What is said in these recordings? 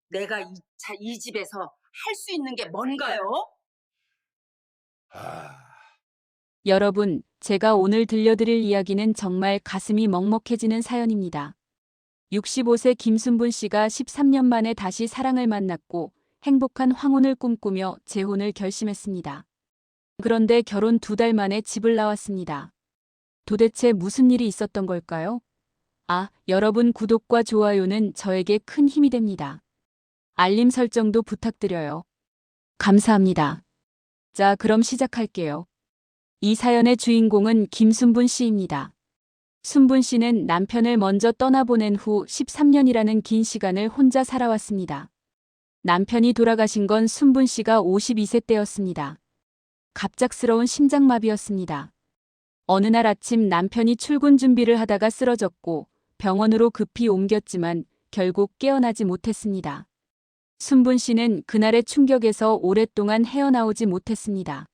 내가 이 집에서 할 수 있는 게 뭔가요? 아, 여러분, 제가 오늘 들려드릴 이야기는 정말 가슴이 먹먹해지는 사연입니다. 65세 김순분 씨가 13년 만에 다시 사랑을 만났고 행복한 황혼을 꿈꾸며 재혼을 결심했습니다. 그런데 결혼 2달 만에 집을 나왔습니다. 도대체 무슨 일이 있었던 걸까요? 여러분 구독과 좋아요는 저에게 큰 힘이 됩니다. 알림 설정도 부탁드려요. 감사합니다. 자, 그럼 시작할게요. 이 사연의 주인공은 김순분 씨입니다. 순분 씨는 남편을 먼저 떠나보낸 후 13년이라는 긴 시간을 혼자 살아왔습니다. 남편이 돌아가신 건 순분 씨가 52세 때였습니다. 갑작스러운 심장마비였습니다. 어느 날 아침 남편이 출근 준비를 하다가 쓰러졌고 병원으로 급히 옮겼지만 결국 깨어나지 못했습니다. 순분 씨는 그날의 충격에서 오랫동안 헤어나오지 못했습니다.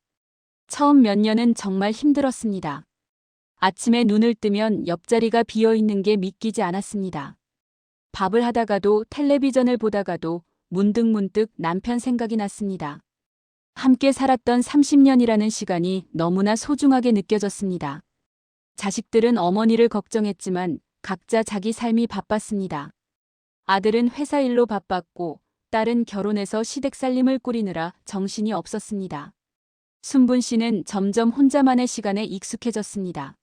처음 몇 년은 정말 힘들었습니다. 아침에 눈을 뜨면 옆자리가 비어 있는 게 믿기지 않았습니다. 밥을 하다가도 텔레비전을 보다가도 문득문득 남편 생각이 났습니다. 함께 살았던 30년이라는 시간이 너무나 소중하게 느껴졌습니다. 자식들은 어머니를 걱정했지만 각자 자기 삶이 바빴습니다. 아들은 회사 일로 바빴고 딸은 결혼해서 시댁 살림을 꾸리느라 정신이 없었습니다. 순분 씨는 점점 혼자만의 시간에 익숙해졌습니다.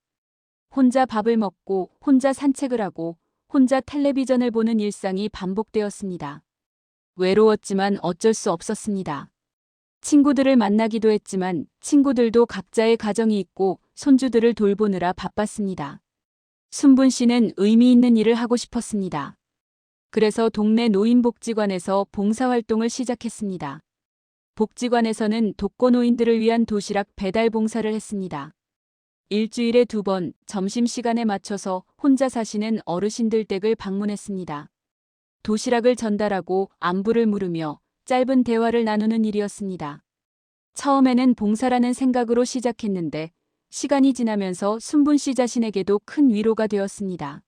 혼자 밥을 먹고 혼자 산책을 하고 혼자 텔레비전을 보는 일상이 반복되었습니다. 외로웠지만 어쩔 수 없었습니다. 친구들을 만나기도 했지만 친구들도 각자의 가정이 있고 손주들을 돌보느라 바빴습니다. 순분 씨는 의미 있는 일을 하고 싶었습니다. 그래서 동네 노인복지관에서 봉사활동을 시작했습니다. 복지관에서는 독거노인들을 위한 도시락 배달 봉사를 했습니다. 일주일에 2번 점심시간에 맞춰서 혼자 사시는 어르신들 댁을 방문했습니다. 도시락을 전달하고 안부를 물으며 짧은 대화를 나누는 일이었습니다. 처음에는 봉사라는 생각으로 시작했는데 시간이 지나면서 순분 씨 자신에게도 큰 위로가 되었습니다.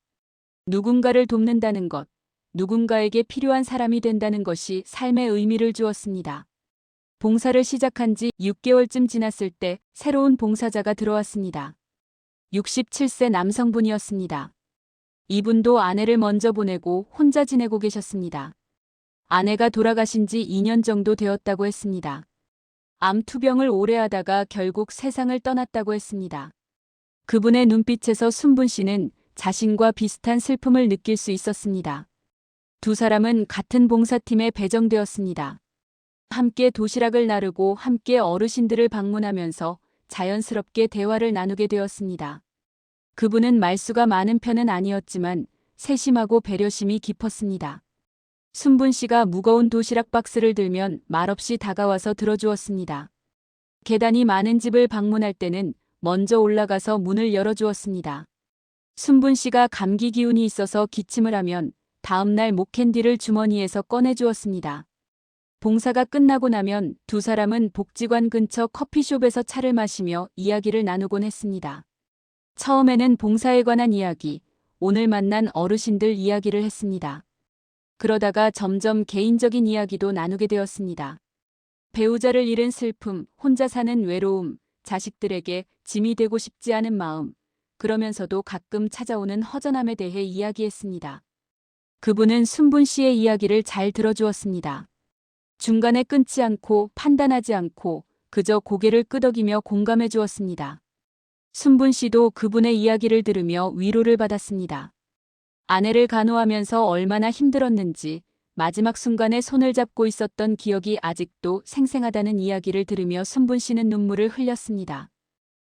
누군가를 돕는다는 것, 누군가에게 필요한 사람이 된다는 것이 삶의 의미를 주었습니다. 봉사를 시작한 지 6개월쯤 지났을 때 새로운 봉사자가 들어왔습니다. 67세 남성분이었습니다. 이분도 아내를 먼저 보내고 혼자 지내고 계셨습니다. 아내가 돌아가신 지 2년 정도 되었다고 했습니다. 암 투병을 오래 하다가 결국 세상을 떠났다고 했습니다. 그분의 눈빛에서 순분 씨는 자신과 비슷한 슬픔을 느낄 수 있었습니다. 두 사람은 같은 봉사팀에 배정되었습니다. 함께 도시락을 나르고 함께 어르신들을 방문하면서 자연스럽게 대화를 나누게 되었습니다. 그분은 말수가 많은 편은 아니었지만 세심하고 배려심이 깊었습니다. 순분 씨가 무거운 도시락 박스를 들면 말없이 다가와서 들어주었습니다. 계단이 많은 집을 방문할 때는 먼저 올라가서 문을 열어주었습니다. 순분 씨가 감기 기운이 있어서 기침을 하면 다음날 목캔디를 주머니에서 꺼내주었습니다. 봉사가 끝나고 나면 두 사람은 복지관 근처 커피숍에서 차를 마시며 이야기를 나누곤 했습니다. 처음에는 봉사에 관한 이야기, 오늘 만난 어르신들 이야기를 했습니다. 그러다가 점점 개인적인 이야기도 나누게 되었습니다. 배우자를 잃은 슬픔, 혼자 사는 외로움, 자식들에게 짐이 되고 싶지 않은 마음, 그러면서도 가끔 찾아오는 허전함에 대해 이야기했습니다. 그분은 순분 씨의 이야기를 잘 들어주었습니다. 중간에 끊지 않고 판단하지 않고 그저 고개를 끄덕이며 공감해 주었습니다. 순분 씨도 그분의 이야기를 들으며 위로를 받았습니다. 아내를 간호하면서 얼마나 힘들었는지 마지막 순간에 손을 잡고 있었던 기억이 아직도 생생하다는 이야기를 들으며 순분 씨는 눈물을 흘렸습니다.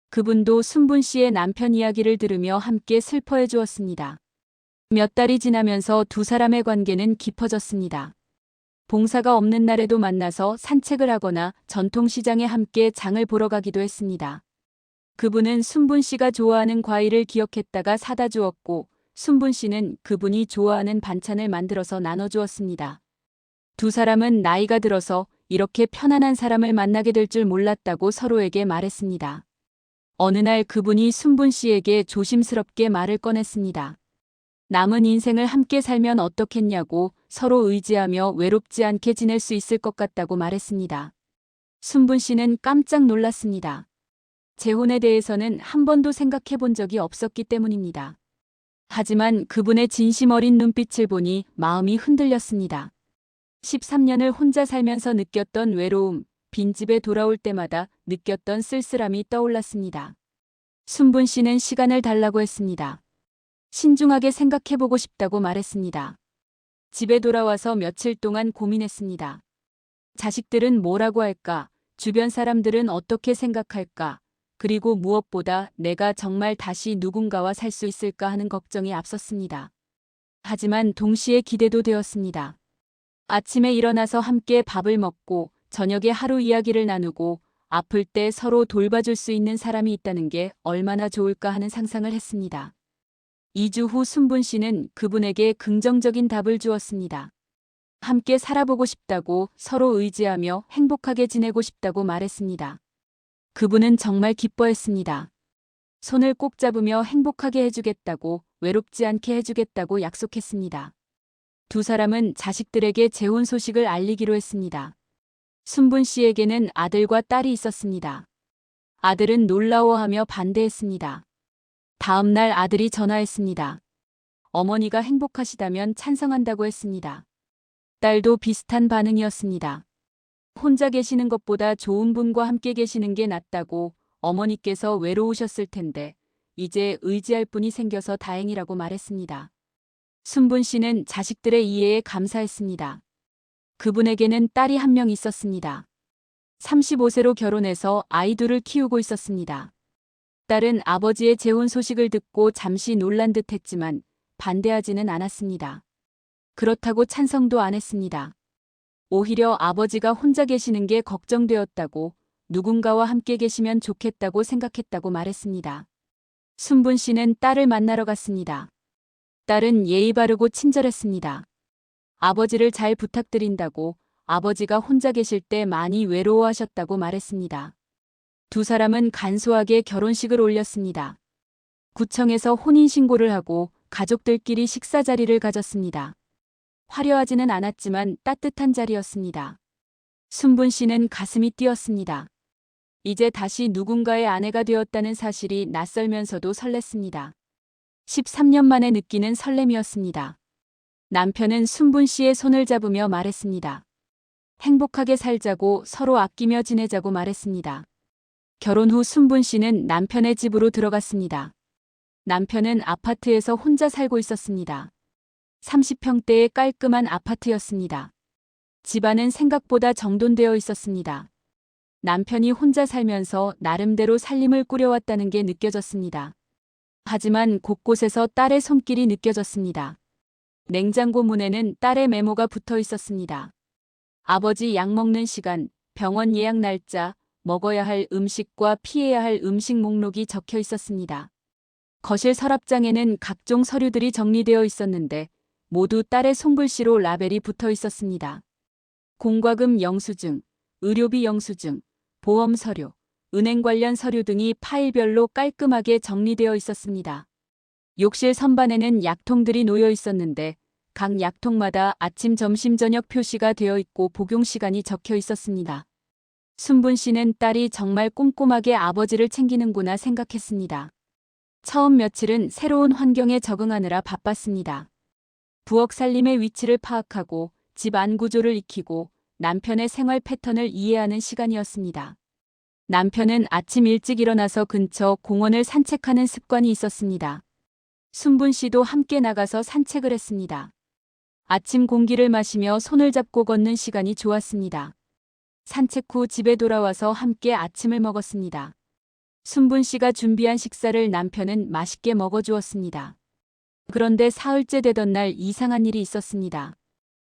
그분도 순분 씨의 남편 이야기를 들으며 함께 슬퍼해 주었습니다. 몇 달이 지나면서 두 사람의 관계는 깊어졌습니다. 봉사가 없는 날에도 만나서 산책을 하거나 전통시장에 함께 장을 보러 가기도 했습니다. 그분은 순분 씨가 좋아하는 과일을 기억했다가 사다 주었고 순분 씨는 그분이 좋아하는 반찬을 만들어서 나눠주었습니다. 두 사람은 나이가 들어서 이렇게 편안한 사람을 만나게 될 줄 몰랐다고 서로에게 말했습니다. 어느 날 그분이 순분 씨에게 조심스럽게 말을 꺼냈습니다. 남은 인생을 함께 살면 어떻겠냐고 서로 의지하며 외롭지 않게 지낼 수 있을 것 같다고 말했습니다. 순분 씨는 깜짝 놀랐습니다. 재혼에 대해서는 한 번도 생각해 본 적이 없었기 때문입니다. 하지만 그분의 진심 어린 눈빛을 보니 마음이 흔들렸습니다. 13년을 혼자 살면서 느꼈던 외로움, 빈집에 돌아올 때마다 느꼈던 쓸쓸함이 떠올랐습니다. 순분 씨는 시간을 달라고 했습니다. 신중하게 생각해보고 싶다고 말했습니다. 집에 돌아와서 며칠 동안 고민했습니다. 자식들은 뭐라고 할까? 주변 사람들은 어떻게 생각할까? 그리고 무엇보다 내가 정말 다시 누군가와 살 수 있을까 하는 걱정이 앞섰습니다. 하지만 동시에 기대도 되었습니다. 아침에 일어나서 함께 밥을 먹고 저녁에 하루 이야기를 나누고 아플 때 서로 돌봐줄 수 있는 사람이 있다는 게 얼마나 좋을까 하는 상상을 했습니다. 2주 후 순분 씨는 그분에게 긍정적인 답을 주었습니다. 함께 살아보고 싶다고, 서로 의지하며 행복하게 지내고 싶다고 말했습니다. 그분은 정말 기뻐했습니다. 손을 꼭 잡으며 행복하게 해주겠다고, 외롭지 않게 해주겠다고 약속했습니다. 두 사람은 자식들에게 재혼 소식을 알리기로 했습니다. 순분 씨에게는 아들과 딸이 있었습니다. 아들은 놀라워하며 반대했습니다. 다음 날 아들이 전화했습니다. 어머니가 행복하시다면 찬성한다고 했습니다. 딸도 비슷한 반응이었습니다. 혼자 계시는 것보다 좋은 분과 함께 계시는 게 낫다고, 어머니께서 외로우셨을 텐데 이제 의지할 분이 생겨서 다행이라고 말했습니다. 순분 씨는 자식들의 이해에 감사했습니다. 그분에게는 딸이 한 명 있었습니다. 35세로 결혼해서 아이 둘을 키우고 있었습니다. 딸은 아버지의 재혼 소식을 듣고 잠시 놀란 듯 했지만 반대하지는 않았습니다. 그렇다고 찬성도 안 했습니다. 오히려 아버지가 혼자 계시는 게 걱정되었다고, 누군가와 함께 계시면 좋겠다고 생각했다고 말했습니다. 순분 씨는 딸을 만나러 갔습니다. 딸은 예의 바르고 친절했습니다. 아버지를 잘 부탁드린다고, 아버지가 혼자 계실 때 많이 외로워하셨다고 말했습니다. 두 사람은 간소하게 결혼식을 올렸습니다. 구청에서 혼인신고를 하고 가족들끼리 식사 자리를 가졌습니다. 화려하지는 않았지만 따뜻한 자리였습니다. 순분 씨는 가슴이 뛰었습니다. 이제 다시 누군가의 아내가 되었다는 사실이 낯설면서도 설렜습니다. 13년 만에 느끼는 설렘이었습니다. 남편은 순분 씨의 손을 잡으며 말했습니다. 행복하게 살자고, 서로 아끼며 지내자고 말했습니다. 결혼 후 순분 씨는 남편의 집으로 들어갔습니다. 남편은 아파트에서 혼자 살고 있었습니다. 30평대의 깔끔한 아파트였습니다. 집안은 생각보다 정돈되어 있었습니다. 남편이 혼자 살면서 나름대로 살림을 꾸려왔다는 게 느껴졌습니다. 하지만 곳곳에서 딸의 손길이 느껴졌습니다. 냉장고 문에는 딸의 메모가 붙어 있었습니다. 아버지 약 먹는 시간, 병원 예약 날짜, 먹어야 할 음식과 피해야 할 음식 목록이 적혀 있었습니다. 거실 서랍장에는 각종 서류들이 정리되어 있었는데 모두 딸의 손글씨로 라벨이 붙어 있었습니다. 공과금 영수증, 의료비 영수증, 보험 서류, 은행 관련 서류 등이 파일별로 깔끔하게 정리되어 있었습니다. 욕실 선반에는 약통들이 놓여 있었는데 각 약통마다 아침, 점심, 저녁 표시가 되어 있고 복용 시간이 적혀 있었습니다. 순분 씨는 딸이 정말 꼼꼼하게 아버지를 챙기는구나 생각했습니다. 처음 며칠은 새로운 환경에 적응하느라 바빴습니다. 부엌 살림의 위치를 파악하고 집 안 구조를 익히고 남편의 생활 패턴을 이해하는 시간이었습니다. 남편은 아침 일찍 일어나서 근처 공원을 산책하는 습관이 있었습니다. 순분 씨도 함께 나가서 산책을 했습니다. 아침 공기를 마시며 손을 잡고 걷는 시간이 좋았습니다. 산책 후 집에 돌아와서 함께 아침을 먹었습니다. 순분 씨가 준비한 식사를 남편은 맛있게 먹어주었습니다. 그런데 사흘째 되던 날 이상한 일이 있었습니다.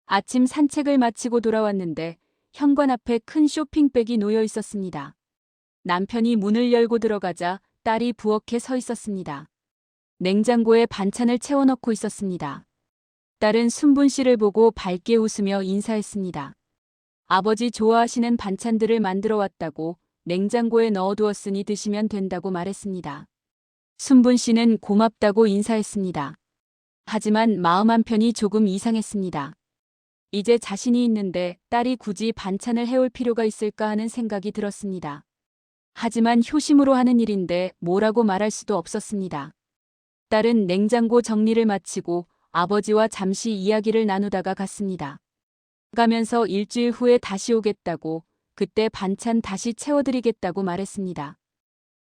아침 산책을 마치고 돌아왔는데 현관 앞에 큰 쇼핑백이 놓여 있었습니다. 남편이 문을 열고 들어가자 딸이 부엌에 서 있었습니다. 냉장고에 반찬을 채워넣고 있었습니다. 딸은 순분 씨를 보고 밝게 웃으며 인사했습니다. 아버지 좋아하시는 반찬들을 만들어 왔다고, 냉장고에 넣어두었으니 드시면 된다고 말했습니다. 순분 씨는 고맙다고 인사했습니다. 하지만 마음 한편이 조금 이상했습니다. 이제 자신이 있는데 딸이 굳이 반찬을 해올 필요가 있을까 하는 생각이 들었습니다. 하지만 효심으로 하는 일인데 뭐라고 말할 수도 없었습니다. 딸은 냉장고 정리를 마치고 아버지와 잠시 이야기를 나누다가 갔습니다. 가면서 일주일 후에 다시 오겠다고, 그때 반찬 다시 채워드리겠다고 말했습니다.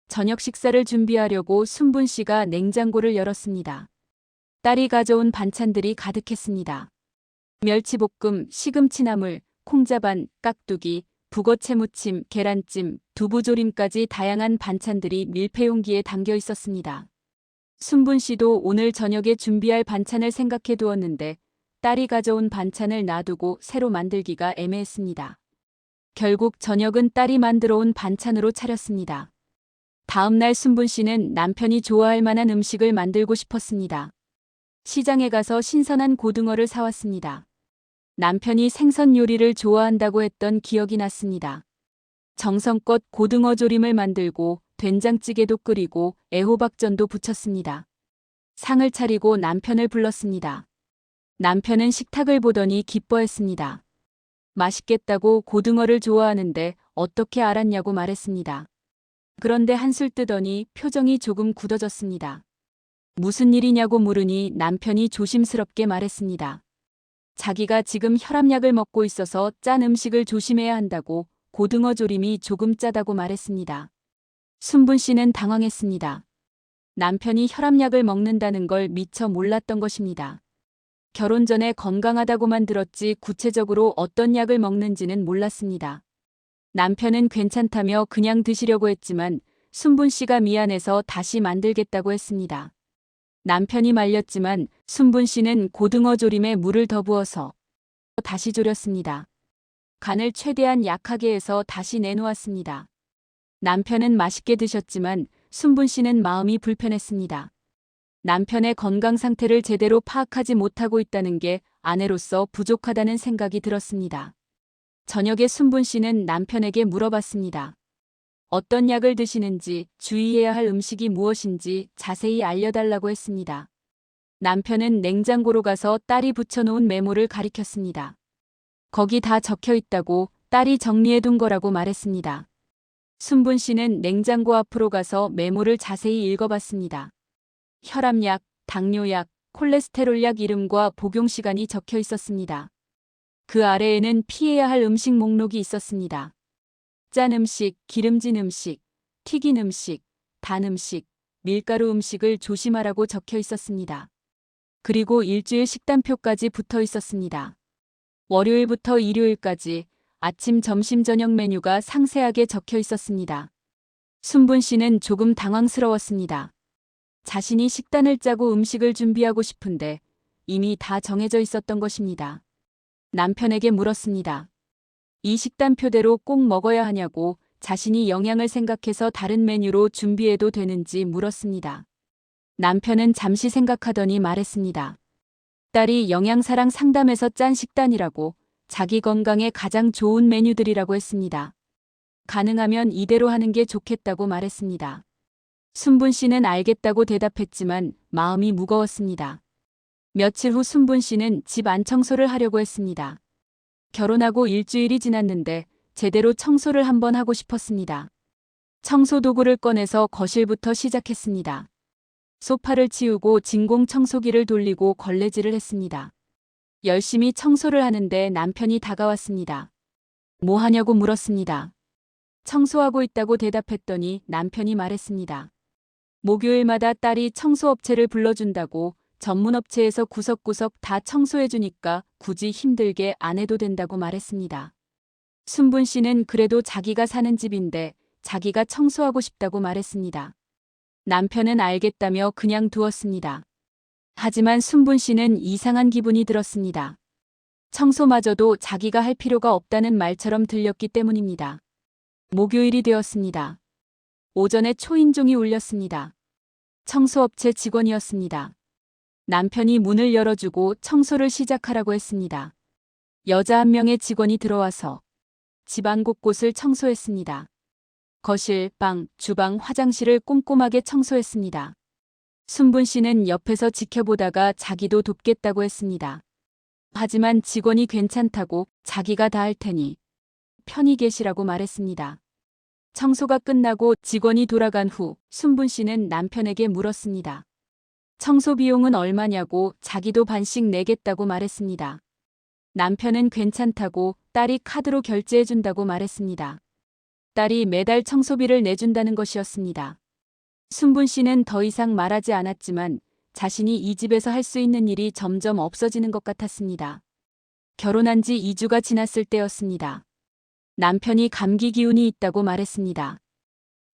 저녁 식사를 준비하려고 순분 씨가 냉장고를 열었습니다. 딸이 가져온 반찬들이 가득했습니다. 멸치볶음, 시금치나물, 콩자반, 깍두기, 북어채무침, 계란찜, 두부조림까지 다양한 반찬들이 밀폐용기에 담겨 있었습니다. 순분 씨도 오늘 저녁에 준비할 반찬을 생각해 두었는데 딸이 가져온 반찬을 놔두고 새로 만들기가 애매했습니다. 결국 저녁은 딸이 만들어 온 반찬으로 차렸습니다. 다음 날 순분 씨는 남편이 좋아할 만한 음식을 만들고 싶었습니다. 시장에 가서 신선한 고등어를 사왔습니다. 남편이 생선 요리를 좋아한다고 했던 기억이 났습니다. 정성껏 고등어 조림을 만들고 된장찌개도 끓이고 애호박전도 부쳤습니다. 상을 차리고 남편을 불렀습니다. 남편은 식탁을 보더니 기뻐했습니다. 맛있겠다고 고등어를 좋아하는데 어떻게 알았냐고 말했습니다. 그런데 한술 뜨더니 표정이 조금 굳어졌습니다. 무슨 일이냐고 물으니 남편이 조심스럽게 말했습니다. 자기가 지금 혈압약을 먹고 있어서 짠 음식을 조심해야 한다고, 고등어 조림이 조금 짜다고 말했습니다. 순분 씨는 당황했습니다. 남편이 혈압약을 먹는다는 걸 미처 몰랐던 것입니다. 결혼 전에 건강하다고만 들었지 구체적으로 어떤 약을 먹는지는 몰랐습니다. 남편은 괜찮다며 그냥 드시려고 했지만 순분 씨가 미안해서 다시 만들겠다고 했습니다. 남편이 말렸지만 순분 씨는 고등어 조림에 물을 더 부어서 다시 졸였습니다. 간을 최대한 약하게 해서 다시 내놓았습니다. 남편은 맛있게 드셨지만 순분 씨는 마음이 불편했습니다. 남편의 건강 상태를 제대로 파악하지 못하고 있다는 게 아내로서 부족하다는 생각이 들었습니다. 저녁에 순분 씨는 남편에게 물어봤습니다. 어떤 약을 드시는지, 주의해야 할 음식이 무엇인지 자세히 알려달라고 했습니다. 남편은 냉장고로 가서 딸이 붙여놓은 메모를 가리켰습니다. 거기 다 적혀 있다고, 딸이 정리해둔 거라고 말했습니다. 순분 씨는 냉장고 앞으로 가서 메모를 자세히 읽어봤습니다. 혈압약, 당뇨약, 콜레스테롤약 이름과 복용 시간이 적혀 있었습니다. 그 아래에는 피해야 할 음식 목록이 있었습니다. 짠 음식, 기름진 음식, 튀긴 음식, 단 음식, 밀가루 음식을 조심하라고 적혀 있었습니다. 그리고 일주일 식단표까지 붙어 있었습니다. 월요일부터 일요일까지 아침, 점심, 저녁 메뉴가 상세하게 적혀 있었습니다. 순분 씨는 조금 당황스러웠습니다. 자신이 식단을 짜고 음식을 준비하고 싶은데 이미 다 정해져 있었던 것입니다. 남편에게 물었습니다. 이 식단표대로 꼭 먹어야 하냐고, 자신이 영양을 생각해서 다른 메뉴로 준비해도 되는지 물었습니다. 남편은 잠시 생각하더니 말했습니다. 딸이 영양사랑 상담에서 짠 식단이라고, 자기 건강에 가장 좋은 메뉴들이라고 했습니다. 가능하면 이대로 하는 게 좋겠다고 말했습니다. 순분 씨는 알겠다고 대답했지만 마음이 무거웠습니다. 며칠 후 순분 씨는 집 안 청소를 하려고 했습니다. 결혼하고 일주일이 지났는데 제대로 청소를 한번 하고 싶었습니다. 청소 도구를 꺼내서 거실부터 시작했습니다. 소파를 치우고 진공 청소기를 돌리고 걸레질을 했습니다. 열심히 청소를 하는데 남편이 다가왔습니다. 뭐 하냐고 물었습니다. 청소하고 있다고 대답했더니 남편이 말했습니다. 목요일마다 딸이 청소업체를 불러준다고, 전문업체에서 구석구석 다 청소해주니까 굳이 힘들게 안 해도 된다고 말했습니다. 순분 씨는 그래도 자기가 사는 집인데 자기가 청소하고 싶다고 말했습니다. 남편은 알겠다며 그냥 두었습니다. 하지만 순분 씨는 이상한 기분이 들었습니다. 청소마저도 자기가 할 필요가 없다는 말처럼 들렸기 때문입니다. 목요일이 되었습니다. 오전에 초인종이 울렸습니다. 청소업체 직원이었습니다. 남편이 문을 열어주고 청소를 시작하라고 했습니다. 여자 한 명의 직원이 들어와서 집안 곳곳을 청소했습니다. 거실, 방, 주방, 화장실을 꼼꼼하게 청소했습니다. 순분 씨는 옆에서 지켜보다가 자기도 돕겠다고 했습니다. 하지만 직원이 괜찮다고 자기가 다 할 테니 편히 계시라고 말했습니다. 청소가 끝나고 직원이 돌아간 후 순분 씨는 남편에게 물었습니다. 청소 비용은 얼마냐고 자기도 반씩 내겠다고 말했습니다. 남편은 괜찮다고 딸이 카드로 결제해준다고 말했습니다. 딸이 매달 청소비를 내준다는 것이었습니다. 순분 씨는 더 이상 말하지 않았지만 자신이 이 집에서 할 수 있는 일이 점점 없어지는 것 같았습니다. 결혼한 지 2주가 지났을 때였습니다. 남편이 감기 기운이 있다고 말했습니다.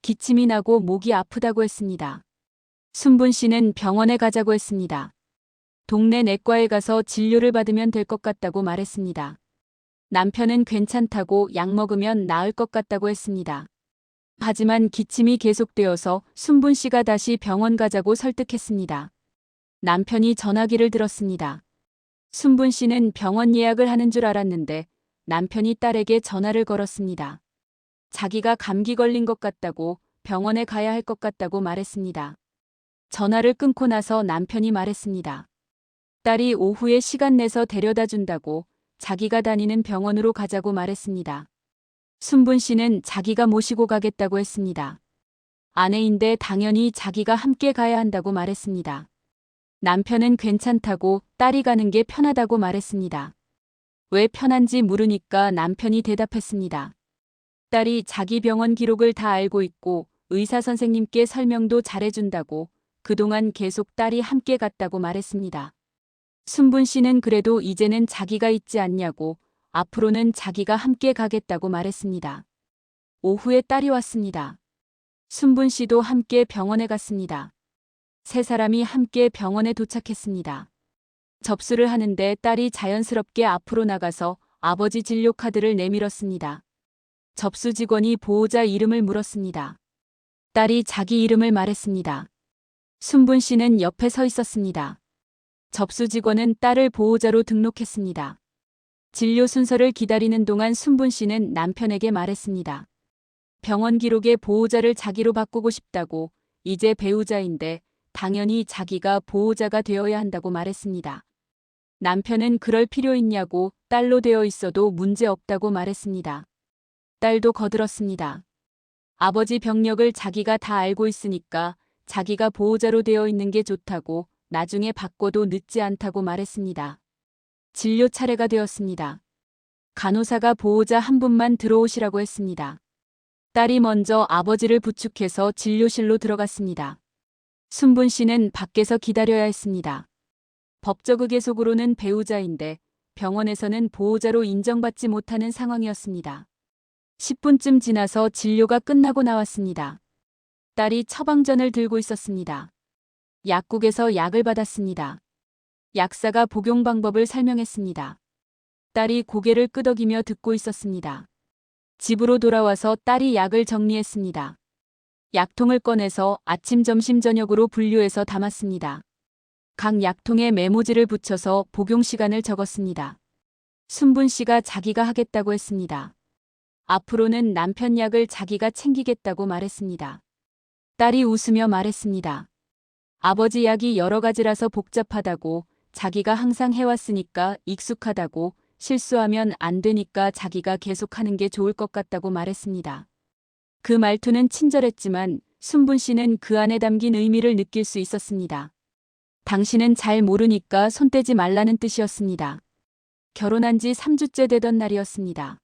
기침이 나고 목이 아프다고 했습니다. 순분 씨는 병원에 가자고 했습니다. 동네 내과에 가서 진료를 받으면 될 것 같다고 말했습니다. 남편은 괜찮다고 약 먹으면 나을 것 같다고 했습니다. 하지만 기침이 계속되어서 순분 씨가 다시 병원 가자고 설득했습니다. 남편이 전화기를 들었습니다. 순분 씨는 병원 예약을 하는 줄 알았는데 남편이 딸에게 전화를 걸었습니다. 자기가 감기 걸린 것 같다고 병원에 가야 할 것 같다고 말했습니다. 전화를 끊고 나서 남편이 말했습니다. 딸이 오후에 시간 내서 데려다 준다고 자기가 다니는 병원으로 가자고 말했습니다. 순분 씨는 자기가 모시고 가겠다고 했습니다. 아내인데 당연히 자기가 함께 가야 한다고 말했습니다. 남편은 괜찮다고 딸이 가는 게 편하다고 말했습니다. 왜 편한지 물으니까 남편이 대답했습니다. 딸이 자기 병원 기록을 다 알고 있고 의사 선생님께 설명도 잘해준다고 그동안 계속 딸이 함께 갔다고 말했습니다. 순분 씨는 그래도 이제는 자기가 있지 않냐고 앞으로는 자기가 함께 가겠다고 말했습니다. 오후에 딸이 왔습니다. 순분 씨도 함께 병원에 갔습니다. 세 사람이 함께 병원에 도착했습니다. 접수를 하는데 딸이 자연스럽게 앞으로 나가서 아버지 진료 카드를 내밀었습니다. 접수 직원이 보호자 이름을 물었습니다. 딸이 자기 이름을 말했습니다. 순분 씨는 옆에 서 있었습니다. 접수 직원은 딸을 보호자로 등록했습니다. 진료 순서를 기다리는 동안 순분 씨는 남편에게 말했습니다. 병원 기록에 보호자를 자기로 바꾸고 싶다고, 이제 배우자인데 당연히 자기가 보호자가 되어야 한다고 말했습니다. 남편은 그럴 필요 있냐고 딸로 되어 있어도 문제 없다고 말했습니다. 딸도 거들었습니다. 아버지 병력을 자기가 다 알고 있으니까 자기가 보호자로 되어 있는 게 좋다고 나중에 바꿔도 늦지 않다고 말했습니다. 진료 차례가 되었습니다. 간호사가 보호자 한 분만 들어오시라고 했습니다. 딸이 먼저 아버지를 부축해서 진료실로 들어갔습니다. 순분 씨는 밖에서 기다려야 했습니다. 법적 의계속으로는 배우자인데 병원에서는 보호자로 인정받지 못하는 상황이었습니다. 10분쯤 지나서 진료가 끝나고 나왔습니다. 딸이 처방전을 들고 있었습니다. 약국에서 약을 받았습니다. 약사가 복용 방법을 설명했습니다. 딸이 고개를 끄덕이며 듣고 있었습니다. 집으로 돌아와서 딸이 약을 정리했습니다. 약통을 꺼내서 아침, 점심, 저녁으로 분류해서 담았습니다. 각 약통에 메모지를 붙여서 복용 시간을 적었습니다. 순분 씨가 자기가 하겠다고 했습니다. 앞으로는 남편 약을 자기가 챙기겠다고 말했습니다. 딸이 웃으며 말했습니다. 아버지 약이 여러 가지라서 복잡하다고, 자기가 항상 해왔으니까 익숙하다고, 실수하면 안 되니까 자기가 계속하는 게 좋을 것 같다고 말했습니다. 그 말투는 친절했지만 순분 씨는 그 안에 담긴 의미를 느낄 수 있었습니다. 당신은 잘 모르니까 손 떼지 말라는 뜻이었습니다. 결혼한 지 3주째 되던 날이었습니다.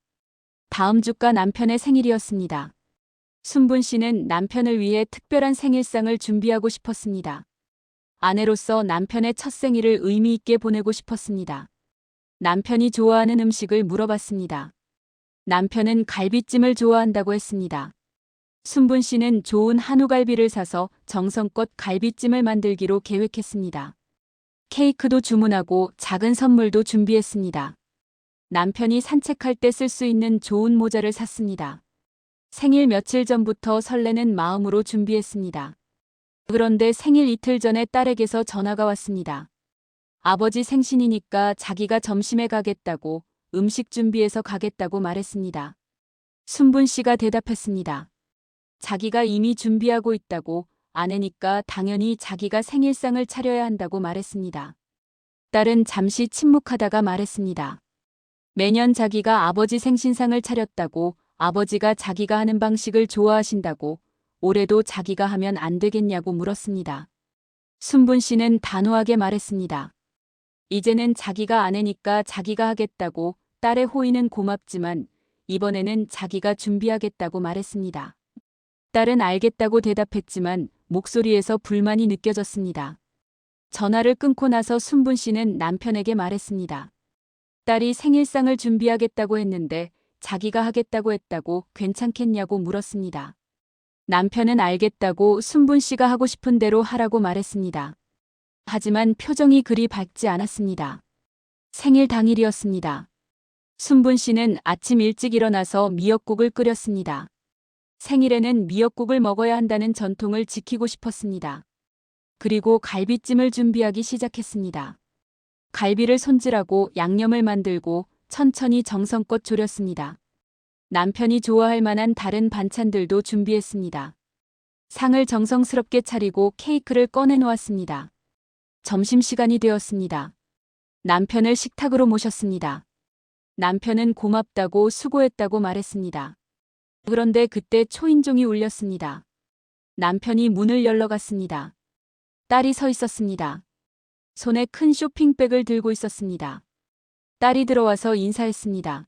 다음 주가 남편의 생일이었습니다. 순분 씨는 남편을 위해 특별한 생일상을 준비하고 싶었습니다. 아내로서 남편의 첫 생일을 의미 있게 보내고 싶었습니다. 남편이 좋아하는 음식을 물어봤습니다. 남편은 갈비찜을 좋아한다고 했습니다. 순분 씨는 좋은 한우갈비를 사서 정성껏 갈비찜을 만들기로 계획했습니다. 케이크도 주문하고 작은 선물도 준비했습니다. 남편이 산책할 때 쓸 수 있는 좋은 모자를 샀습니다. 생일 며칠 전부터 설레는 마음으로 준비했습니다. 그런데 생일 이틀 전에 딸에게서 전화가 왔습니다. 아버지 생신이니까 자기가 점심에 가겠다고, 음식 준비해서 가겠다고 말했습니다. 순분 씨가 대답했습니다. 자기가 이미 준비하고 있다고, 아내니까 당연히 자기가 생일상을 차려야 한다고 말했습니다. 딸은 잠시 침묵하다가 말했습니다. 매년 자기가 아버지 생신상을 차렸다고, 아버지가 자기가 하는 방식을 좋아하신다고, 올해도 자기가 하면 안 되겠냐고 물었습니다. 순분 씨는 단호하게 말했습니다. 이제는 자기가 아내니까 자기가 하겠다고. 딸의 호의는 고맙지만 이번에는 자기가 준비하겠다고 말했습니다. 딸은 알겠다고 대답했지만 목소리에서 불만이 느껴졌습니다. 전화를 끊고 나서 순분 씨는 남편에게 말했습니다. 딸이 생일상을 준비하겠다고 했는데 자기가 하겠다고 했다고 괜찮겠냐고 물었습니다. 남편은 알겠다고 순분 씨가 하고 싶은 대로 하라고 말했습니다. 하지만 표정이 그리 밝지 않았습니다. 생일 당일이었습니다. 순분 씨는 아침 일찍 일어나서 미역국을 끓였습니다. 생일에는 미역국을 먹어야 한다는 전통을 지키고 싶었습니다. 그리고 갈비찜을 준비하기 시작했습니다. 갈비를 손질하고 양념을 만들고 천천히 정성껏 졸였습니다. 남편이 좋아할 만한 다른 반찬들도 준비했습니다. 상을 정성스럽게 차리고 케이크를 꺼내 놓았습니다. 점심시간이 되었습니다. 남편을 식탁으로 모셨습니다. 남편은 고맙다고 수고했다고 말했습니다. 그런데 그때 초인종이 울렸습니다. 남편이 문을 열러 갔습니다. 딸이 서 있었습니다. 손에 큰 쇼핑백을 들고 있었습니다. 딸이 들어와서 인사했습니다.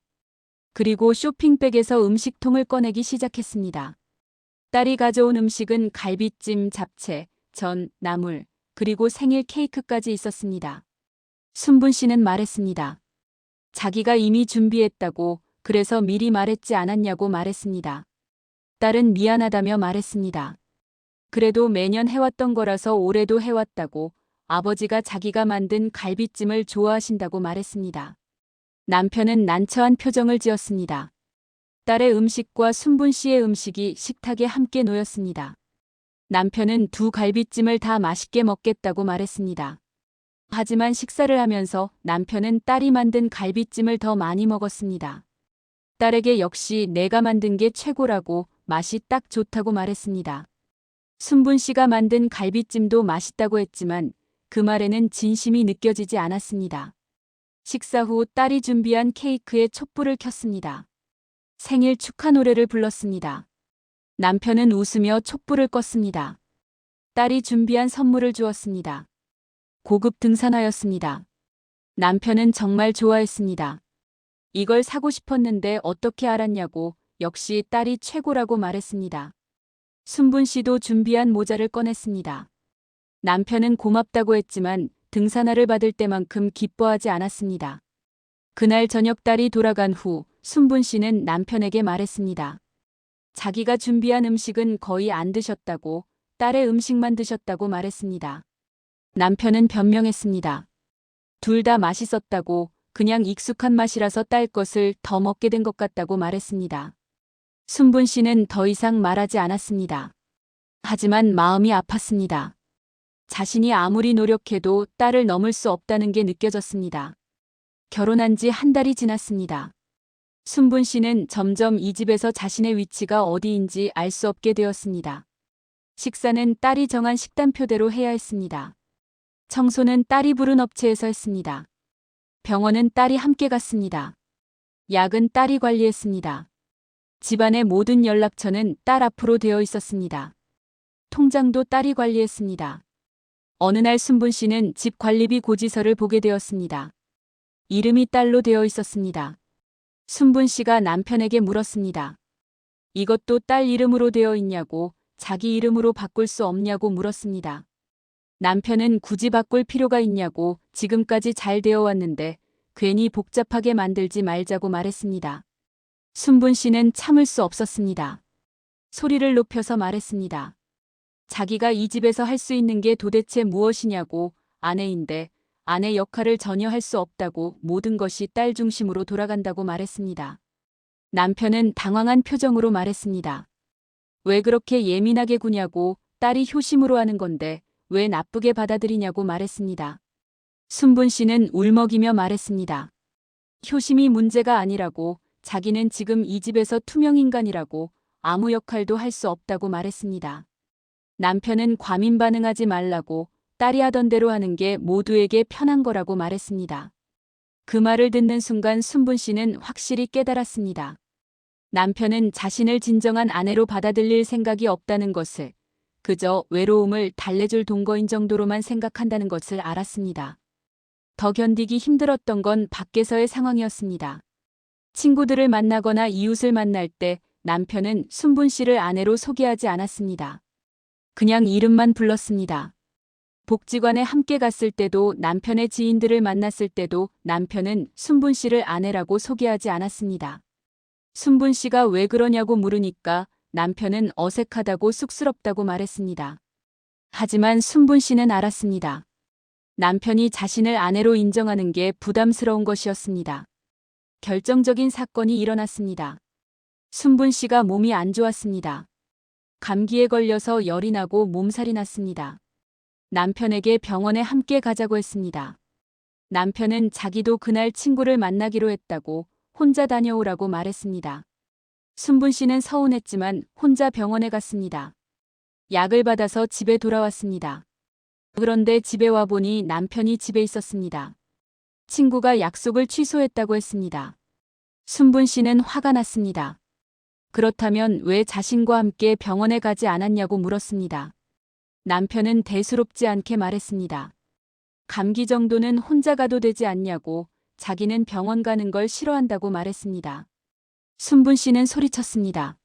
그리고 쇼핑백에서 음식통을 꺼내기 시작했습니다. 딸이 가져온 음식은 갈비찜, 잡채, 전, 나물, 그리고 생일 케이크까지 있었습니다. 순분 씨는 말했습니다. 자기가 이미 준비했다고, 그래서 미리 말했지 않았냐고 말했습니다. 딸은 미안하다며 말했습니다. 그래도 매년 해왔던 거라서 올해도 해왔다고, 아버지가 자기가 만든 갈비찜을 좋아하신다고 말했습니다. 남편은 난처한 표정을 지었습니다. 딸의 음식과 순분 씨의 음식이 식탁에 함께 놓였습니다. 남편은 두 갈비찜을 다 맛있게 먹겠다고 말했습니다. 하지만 식사를 하면서 남편은 딸이 만든 갈비찜을 더 많이 먹었습니다. 딸에게 역시 내가 만든 게 최고라고, 맛이 딱 좋다고 말했습니다. 순분 씨가 만든 갈비찜도 맛있다고 했지만 그 말에는 진심이 느껴지지 않았습니다. 식사 후 딸이 준비한 케이크에 촛불을 켰습니다. 생일 축하 노래를 불렀습니다. 남편은 웃으며 촛불을 껐습니다. 딸이 준비한 선물을 주었습니다. 고급 등산화였습니다. 남편은 정말 좋아했습니다. 이걸 사고 싶었는데 어떻게 알았냐고, 역시 딸이 최고라고 말했습니다. 순분 씨도 준비한 모자를 꺼냈습니다. 남편은 고맙다고 했지만 등산화를 받을 때만큼 기뻐하지 않았습니다. 그날 저녁 딸이 돌아간 후 순분 씨는 남편에게 말했습니다. 자기가 준비한 음식은 거의 안 드셨다고, 딸의 음식만 드셨다고 말했습니다. 남편은 변명했습니다. 둘 다 맛있었다고, 그냥 익숙한 맛이라서 딸 것을 더 먹게 된 것 같다고 말했습니다. 순분 씨는 더 이상 말하지 않았습니다. 하지만 마음이 아팠습니다. 자신이 아무리 노력해도 딸을 넘을 수 없다는 게 느껴졌습니다. 결혼한 지 한 달이 지났습니다. 순분 씨는 점점 이 집에서 자신의 위치가 어디인지 알 수 없게 되었습니다. 식사는 딸이 정한 식단표대로 해야 했습니다. 청소는 딸이 부른 업체에서 했습니다. 병원은 딸이 함께 갔습니다. 약은 딸이 관리했습니다. 집안의 모든 연락처는 딸 앞으로 되어 있었습니다. 통장도 딸이 관리했습니다. 어느 날 순분 씨는 집 관리비 고지서를 보게 되었습니다. 이름이 딸로 되어 있었습니다. 순분 씨가 남편에게 물었습니다. 이것도 딸 이름으로 되어 있냐고, 자기 이름으로 바꿀 수 없냐고 물었습니다. 남편은 굳이 바꿀 필요가 있냐고, 지금까지 잘 되어 왔는데 괜히 복잡하게 만들지 말자고 말했습니다. 순분 씨는 참을 수 없었습니다. 소리를 높여서 말했습니다. 자기가 이 집에서 할 수 있는 게 도대체 무엇이냐고, 아내인데 아내 역할을 전혀 할 수 없다고, 모든 것이 딸 중심으로 돌아간다고 말했습니다. 남편은 당황한 표정으로 말했습니다. 왜 그렇게 예민하게 구냐고, 딸이 효심으로 하는 건데 왜 나쁘게 받아들이냐고 말했습니다. 순분 씨는 울먹이며 말했습니다. 효심이 문제가 아니라고, 자기는 지금 이 집에서 투명인간이라고, 아무 역할도 할 수 없다고 말했습니다. 남편은 과민 반응하지 말라고, 딸이 하던 대로 하는 게 모두에게 편한 거라고 말했습니다. 그 말을 듣는 순간 순분 씨는 확실히 깨달았습니다. 남편은 자신을 진정한 아내로 받아들일 생각이 없다는 것을, 그저 외로움을 달래줄 동거인 정도로만 생각한다는 것을 알았습니다. 더 견디기 힘들었던 건 밖에서의 상황이었습니다. 친구들을 만나거나 이웃을 만날 때 남편은 순분 씨를 아내로 소개하지 않았습니다. 그냥 이름만 불렀습니다. 복지관에 함께 갔을 때도 남편의 지인들을 만났을 때도 남편은 순분 씨를 아내라고 소개하지 않았습니다. 순분 씨가 왜 그러냐고 물으니까 남편은 어색하다고 쑥스럽다고 말했습니다. 하지만 순분 씨는 알았습니다. 남편이 자신을 아내로 인정하는 게 부담스러운 것이었습니다. 결정적인 사건이 일어났습니다. 순분 씨가 몸이 안 좋았습니다. 감기에 걸려서 열이 나고 몸살이 났습니다. 남편에게 병원에 함께 가자고 했습니다. 남편은 자기도 그날 친구를 만나기로 했다고 혼자 다녀오라고 말했습니다. 순분 씨는 서운했지만 혼자 병원에 갔습니다. 약을 받아서 집에 돌아왔습니다. 그런데 집에 와보니 남편이 집에 있었습니다. 친구가 약속을 취소했다고 했습니다. 순분 씨는 화가 났습니다. 그렇다면 왜 자신과 함께 병원에 가지 않았냐고 물었습니다. 남편은 대수롭지 않게 말했습니다. 감기 정도는 혼자 가도 되지 않냐고, 자기는 병원 가는 걸 싫어한다고 말했습니다. 순분 씨는 소리쳤습니다.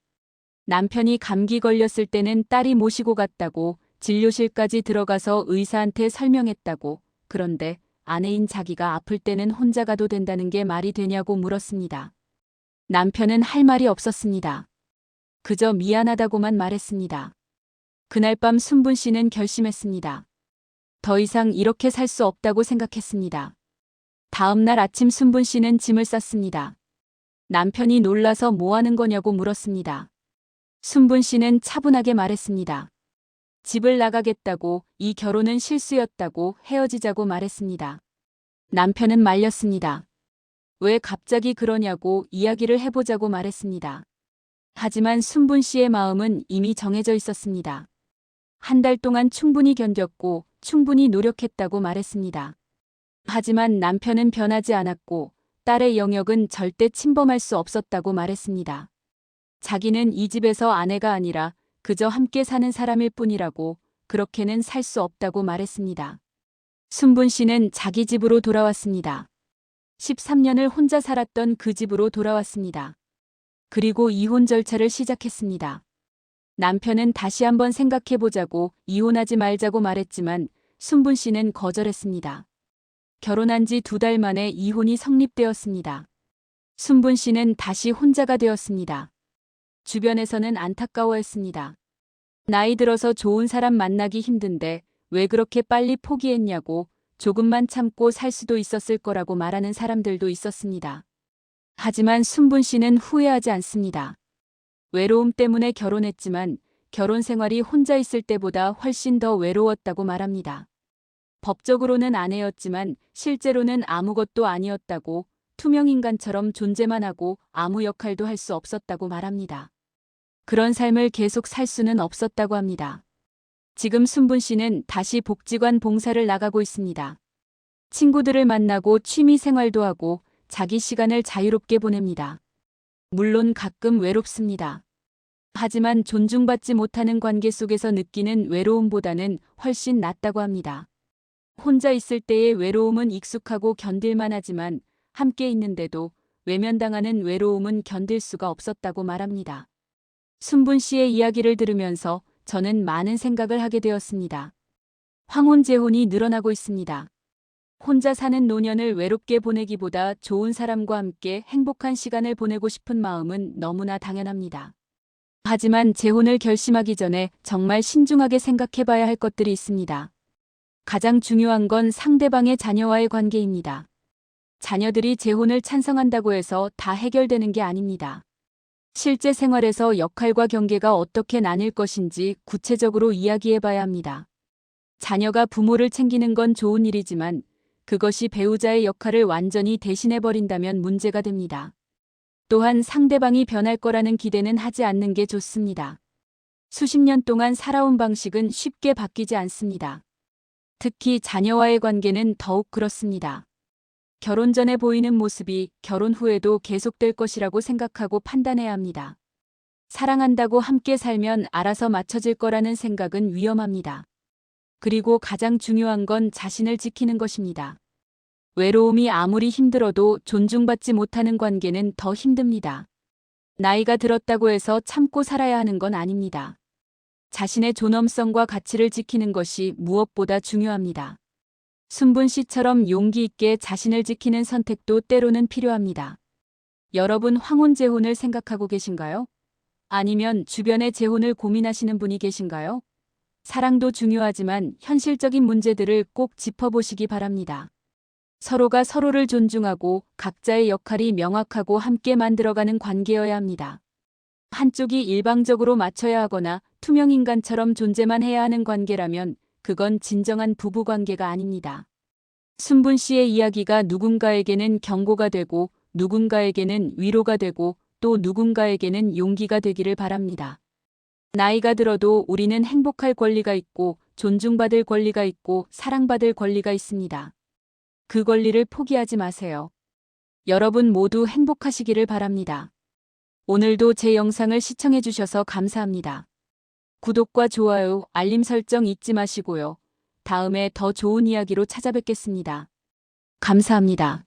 남편이 감기 걸렸을 때는 딸이 모시고 갔다고, 진료실까지 들어가서 의사한테 설명했다고, 그런데 아내인 자기가 아플 때는 혼자 가도 된다는 게 말이 되냐고 물었습니다. 남편은 할 말이 없었습니다. 그저 미안하다고만 말했습니다. 그날 밤 순분 씨는 결심했습니다. 더 이상 이렇게 살 수 없다고 생각했습니다. 다음 날 아침 순분 씨는 짐을 쌌습니다. 남편이 놀라서 뭐 하는 거냐고 물었습니다. 순분 씨는 차분하게 말했습니다. 집을 나가겠다고, 이 결혼은 실수였다고, 헤어지자고 말했습니다. 남편은 말렸습니다. 왜 갑자기 그러냐고 이야기를 해보자고 말했습니다. 하지만 순분 씨의 마음은 이미 정해져 있었습니다. 한 달 동안 충분히 견뎠고 충분히 노력했다고 말했습니다. 하지만 남편은 변하지 않았고 딸의 영역은 절대 침범할 수 없었다고 말했습니다. 자기는 이 집에서 아내가 아니라 그저 함께 사는 사람일 뿐이라고, 그렇게는 살 수 없다고 말했습니다. 순분 씨는 자기 집으로 돌아왔습니다. 13년을 혼자 살았던 그 집으로 돌아왔습니다. 그리고 이혼 절차를 시작했습니다. 남편은 다시 한번 생각해보자고, 이혼하지 말자고 말했지만 순분 씨는 거절했습니다. 결혼한 지 2달 만에 이혼이 성립되었습니다. 순분 씨는 다시 혼자가 되었습니다. 주변에서는 안타까워했습니다. 나이 들어서 좋은 사람 만나기 힘든데 왜 그렇게 빨리 포기했냐고, 조금만 참고 살 수도 있었을 거라고 말하는 사람들도 있었습니다. 하지만 순분 씨는 후회하지 않습니다. 외로움 때문에 결혼했지만 결혼 생활이 혼자 있을 때보다 훨씬 더 외로웠다고 말합니다. 법적으로는 아내였지만 실제로는 아무것도 아니었다고, 투명인간처럼 존재만 하고 아무 역할도 할 수 없었다고 말합니다. 그런 삶을 계속 살 수는 없었다고 합니다. 지금 순분 씨는 다시 복지관 봉사를 나가고 있습니다. 친구들을 만나고 취미 생활도 하고 자기 시간을 자유롭게 보냅니다. 물론 가끔 외롭습니다. 하지만 존중받지 못하는 관계 속에서 느끼는 외로움보다는 훨씬 낫다고 합니다. 혼자 있을 때의 외로움은 익숙하고 견딜만 하지만 함께 있는데도 외면당하는 외로움은 견딜 수가 없었다고 말합니다. 순분 씨의 이야기를 들으면서 저는 많은 생각을 하게 되었습니다. 황혼재혼이 늘어나고 있습니다. 혼자 사는 노년을 외롭게 보내기보다 좋은 사람과 함께 행복한 시간을 보내고 싶은 마음은 너무나 당연합니다. 하지만 재혼을 결심하기 전에 정말 신중하게 생각해봐야 할 것들이 있습니다. 가장 중요한 건 상대방의 자녀와의 관계입니다. 자녀들이 재혼을 찬성한다고 해서 다 해결되는 게 아닙니다. 실제 생활에서 역할과 경계가 어떻게 나뉠 것인지 구체적으로 이야기해봐야 합니다. 자녀가 부모를 챙기는 건 좋은 일이지만 그것이 배우자의 역할을 완전히 대신해버린다면 문제가 됩니다. 또한 상대방이 변할 거라는 기대는 하지 않는 게 좋습니다. 수십 년 동안 살아온 방식은 쉽게 바뀌지 않습니다. 특히 자녀와의 관계는 더욱 그렇습니다. 결혼 전에 보이는 모습이 결혼 후에도 계속될 것이라고 생각하고 판단해야 합니다. 사랑한다고 함께 살면 알아서 맞춰질 거라는 생각은 위험합니다. 그리고 가장 중요한 건 자신을 지키는 것입니다. 외로움이 아무리 힘들어도 존중받지 못하는 관계는 더 힘듭니다. 나이가 들었다고 해서 참고 살아야 하는 건 아닙니다. 자신의 존엄성과 가치를 지키는 것이 무엇보다 중요합니다. 순분 씨처럼 용기 있게 자신을 지키는 선택도 때로는 필요합니다. 여러분 황혼 재혼을 생각하고 계신가요? 아니면 주변의 재혼을 고민하시는 분이 계신가요? 사랑도 중요하지만 현실적인 문제들을 꼭 짚어보시기 바랍니다. 서로가 서로를 존중하고 각자의 역할이 명확하고 함께 만들어가는 관계여야 합니다. 한쪽이 일방적으로 맞춰야 하거나 투명인간처럼 존재만 해야 하는 관계라면 그건 진정한 부부관계가 아닙니다. 순분 씨의 이야기가 누군가에게는 경고가 되고 누군가에게는 위로가 되고 또 누군가에게는 용기가 되기를 바랍니다. 나이가 들어도 우리는 행복할 권리가 있고 존중받을 권리가 있고 사랑받을 권리가 있습니다. 그 권리를 포기하지 마세요. 여러분 모두 행복하시기를 바랍니다. 오늘도 제 영상을 시청해 주셔서 감사합니다. 구독과 좋아요, 알림 설정 잊지 마시고요. 다음에 더 좋은 이야기로 찾아뵙겠습니다. 감사합니다.